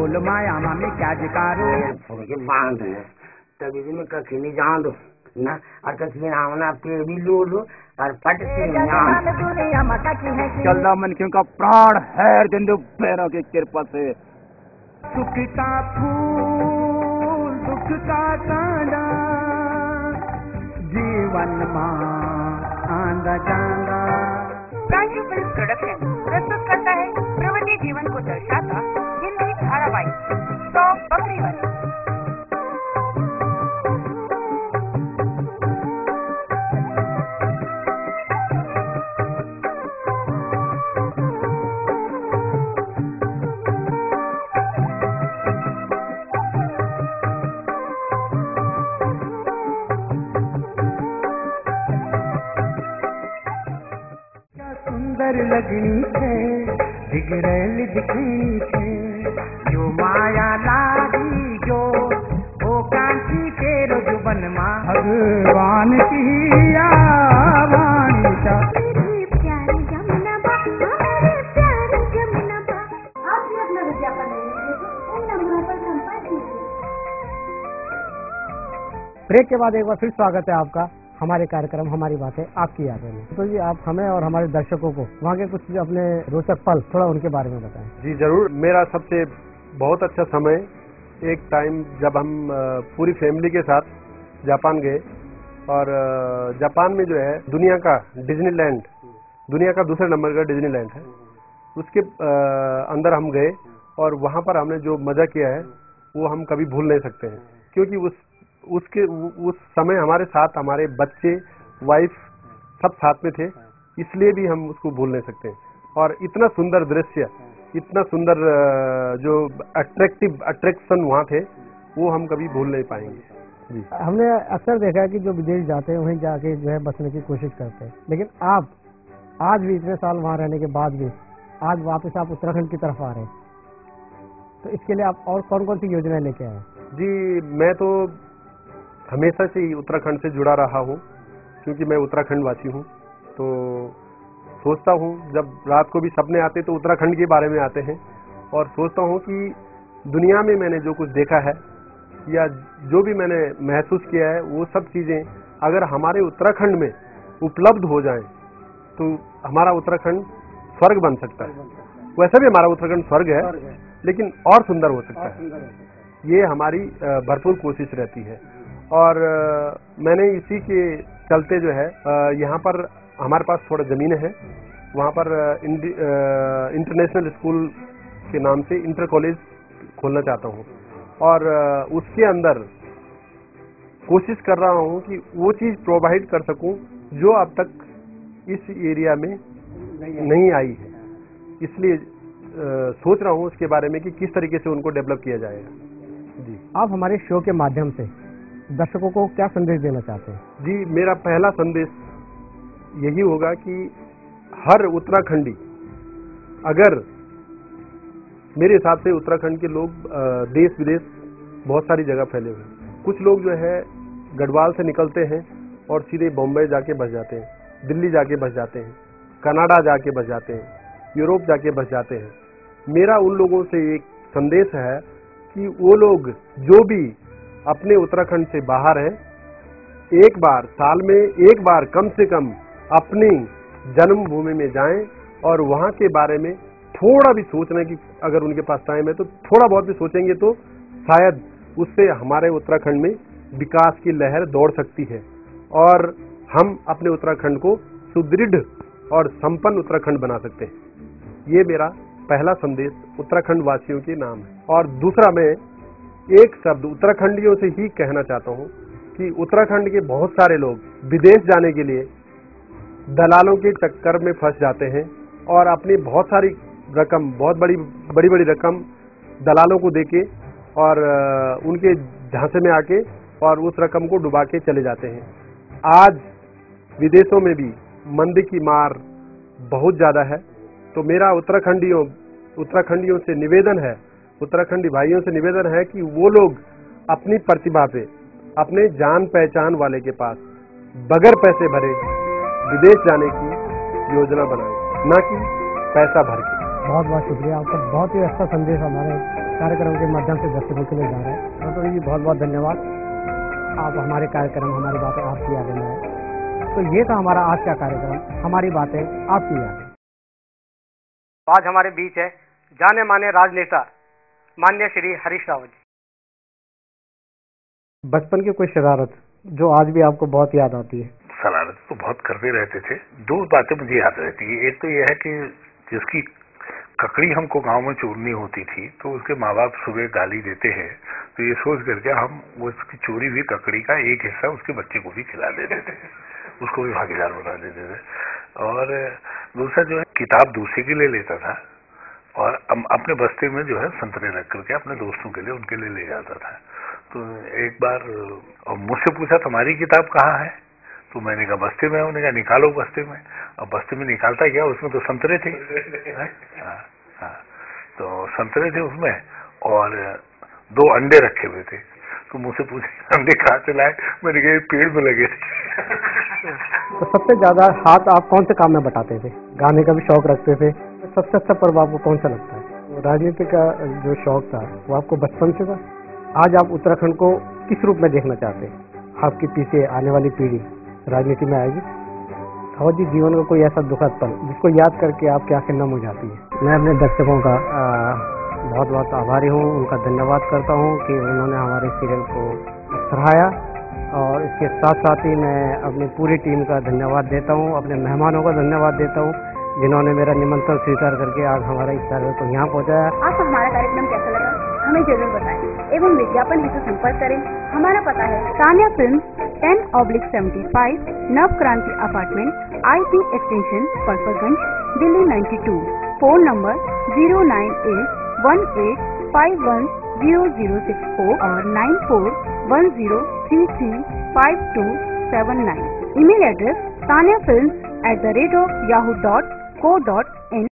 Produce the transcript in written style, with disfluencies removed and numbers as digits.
बोल माया में क्या जिकारो के बांध है तभी भी मैं कखी नहीं जान दो ना और कखी ना पेड़ भी लो लो और पट से चल रहा मन क्यों का प्राण है जिंदु पैरों की कृपा से सुख का फूल दुख का कांदा जीवन मां आंदा जांदा। प्रांशु फिल्म प्रोडक्शन प्रस्तुत करता है प्रवृत्ति जीवन को दर्शाता हिंदी धारावाहिक 100 बकरी वाली। लगनी थे बिगड़ेल दिखनी थे जो माया लागी जो ओ कांची तेरो जुबन मां भगवान की आवानी सा मेरी प्यारी जमुना बा मेरे प्यारे जमुना बा। आप भी अपना विज्ञापन देंगे तो इन नंबरों पर संपर्क कीजिए। ब्रेक के बाद एक बार फिर स्वागत है आपका हमारे कार्यक्रम हमारी बातें आपकी यादें में। तो जी आप हमें और हमारे दर्शकों को वहाँ के कुछ अपने रोचक पल थोड़ा उनके बारे में बताएं। जी जरूर। मेरा सबसे बहुत अच्छा समय एक टाइम जब हम पूरी फैमिली के साथ जापान गए और जापान में जो है दुनिया का डिज्नीलैंड, दुनिया का दूसरे नंबर का डिज्नीलैंड है, उसके अंदर हम गए और वहाँ पर हमने जो मजा किया है वो हम कभी भूल नहीं सकते हैं, क्योंकि उस समय हमारे साथ हमारे बच्चे वाइफ सब साथ में थे, इसलिए भी हम उसको भूल नहीं सकते। और इतना सुंदर दृश्य, इतना सुंदर जो अट्रैक्शन वहाँ थे वो हम कभी भूल नहीं पाएंगे। जी हमने अक्सर देखा है कि जो विदेश जाते हैं वहीं जाके जो है बसने की कोशिश करते हैं, लेकिन आप आज भी इतने साल वहाँ रहने के बाद भी आज वापस आप उत्तराखंड की तरफ आ रहे हैं, तो इसके लिए आप और कौन कौन सी योजनाएं लेके आए? जी मैं तो हमेशा से ही उत्तराखंड से जुड़ा रहा हूँ, क्योंकि मैं उत्तराखंड वासी हूँ। तो सोचता हूँ जब रात को भी सपने आते तो उत्तराखंड के बारे में आते हैं, और सोचता हूँ कि दुनिया में मैंने जो कुछ देखा है या जो भी मैंने महसूस किया है वो सब चीज़ें अगर हमारे उत्तराखंड में उपलब्ध हो जाएं तो हमारा उत्तराखंड स्वर्ग बन सकता है। वैसे भी हमारा उत्तराखंड स्वर्ग है, लेकिन और सुंदर हो सकता है। ये हमारी भरपूर कोशिश रहती है। और मैंने इसी के चलते जो है यहाँ पर हमारे पास थोड़ा ज़मीन है, वहाँ पर इंटरनेशनल स्कूल के नाम से इंटर कॉलेज खोलना चाहता हूँ, और उसके अंदर कोशिश कर रहा हूँ कि वो चीज़ प्रोवाइड कर सकूँ जो अब तक इस एरिया में नहीं आई है। इसलिए सोच रहा हूँ उसके बारे में कि किस तरीके से उनको डेवलप किया जाएगा। जी आप हमारे शो के माध्यम से दर्शकों को क्या संदेश देना चाहते हैं? जी मेरा पहला संदेश यही होगा कि हर उत्तराखंडी, अगर मेरे हिसाब से उत्तराखंड के लोग देश विदेश बहुत सारी जगह फैले हुए हैं। कुछ लोग जो है गढ़वाल से निकलते हैं और सीधे बॉम्बे जाके बस जाते हैं, दिल्ली जाके बस जाते हैं, कनाडा जाके बस जाते हैं, यूरोप जाके बस जाते हैं। मेरा उन लोगों से एक संदेश है कि वो लोग जो भी अपने उत्तराखंड से बाहर हैं, एक बार साल में एक बार कम से कम अपनी जन्मभूमि में जाएं और वहाँ के बारे में थोड़ा भी सोचने की, अगर उनके पास टाइम है तो थोड़ा बहुत भी सोचेंगे तो शायद उससे हमारे उत्तराखंड में विकास की लहर दौड़ सकती है और हम अपने उत्तराखंड को सुदृढ़ और संपन्न उत्तराखंड बना सकते हैं। ये मेरा पहला संदेश उत्तराखंड वासियों के नाम है। और दूसरा, मैं एक शब्द उत्तराखंडियों से ही कहना चाहता हूँ कि उत्तराखंड के बहुत सारे लोग विदेश जाने के लिए दलालों के चक्कर में फंस जाते हैं और अपनी बहुत सारी रकम, बहुत बड़ी रकम दलालों को देके और उनके झांसे में आके और उस रकम को डुबा के चले जाते हैं। आज विदेशों में भी मंदी की मार बहुत ज़्यादा है। तो मेरा उत्तराखंडियों से निवेदन है, उत्तराखंडी भाइयों से निवेदन है कि वो लोग अपनी प्रतिभा पे अपने जान पहचान वाले के पास बगैर पैसे भरे विदेश जाने की योजना बनाएं, ना कि पैसा भर के। बहुत बहुत शुक्रिया आपका, बहुत ही अच्छा संदेश हमारे कार्यक्रम के माध्यम से दर्शकों के लिए जा रहे हैं। डॉक्टर जी बहुत बहुत धन्यवाद, आप हमारे कार्यक्रम हमारी बातें आपकी यादें में आए। तो ये था हमारा आज का कार्यक्रम, हमारी बातें आपकी यादें। आज हमारे बीच है जाने माने राजनेता माननीय श्री हरीश रावत जी। बचपन की कोई शरारत जो आज भी आपको बहुत याद आती है? शरारत तो बहुत करते रहते थे। दो बातें मुझे याद रहती है। एक तो यह है कि जिसकी ककड़ी हमको गांव में चोरनी होती थी तो उसके माँ बाप सुबह गाली देते हैं, तो ये सोच करके हम उसकी चोरी हुई ककड़ी का एक हिस्सा उसके बच्चे को भी खिला देते थे, उसको भी भागीदार बना देते थे। और दूसरा जो है किताब दूसरे की ले लेता था और अपने बस्ते में जो है संतरे रख करके अपने दोस्तों के लिए उनके लिए ले जाता था। तो एक बार मुझसे पूछा तुम्हारी किताब कहाँ है, तो मैंने कहा बस्ते में। उन्होंने कहा निकालो बस्ते में। अब बस्ते में निकालता क्या, उसमें तो संतरे थे। हाँ, तो संतरे थे उसमें और 2 अंडे रखे हुए थे। तो मुझसे पूछे अंडे कहाँ से लाए, मैंने कहा पेड़ में लगे थे। तो सबसे ज्यादा हाथ आप कौन से काम में बटाते थे? गाने का भी शौक रखते थे, सबसे अच्छा पर्व आपको कौन सा लगता है? राजनीति का जो शौक था वो आपको बचपन से था। आज आप उत्तराखंड को किस रूप में देखना चाहते हैं? आपके पीछे आने वाली पीढ़ी राजनीति में आएगी। रावत जी, जीवन का कोई ऐसा दुखद पल जिसको याद करके आपकी आंखें नम हो जाती है? मैं अपने दर्शकों का बहुत बहुत आभारी हूँ, उनका धन्यवाद करता हूँ कि उन्होंने हमारे सीरियल को सराहाया। और इसके साथ साथ ही मैं अपनी पूरी टीम का धन्यवाद देता हूँ, अपने मेहमानों का धन्यवाद देता हूँ जिन्होंने मेरा निमंत्रण स्वीकार करके आज हमारे इस कार्यक्रम को यहाँ पहुँचाया। आपको हमारा कार्यक्रम कैसा लगा हमें जरूर बताएं एवं विज्ञापन हेतु संपर्क करें। हमारा पता है Tanya film 10/75 Nav Kranti apartment IP extension Patparganj Delhi 92। Phone number 09818510064 और 9410335279। Email address tanyafilms@yahoo.co.in।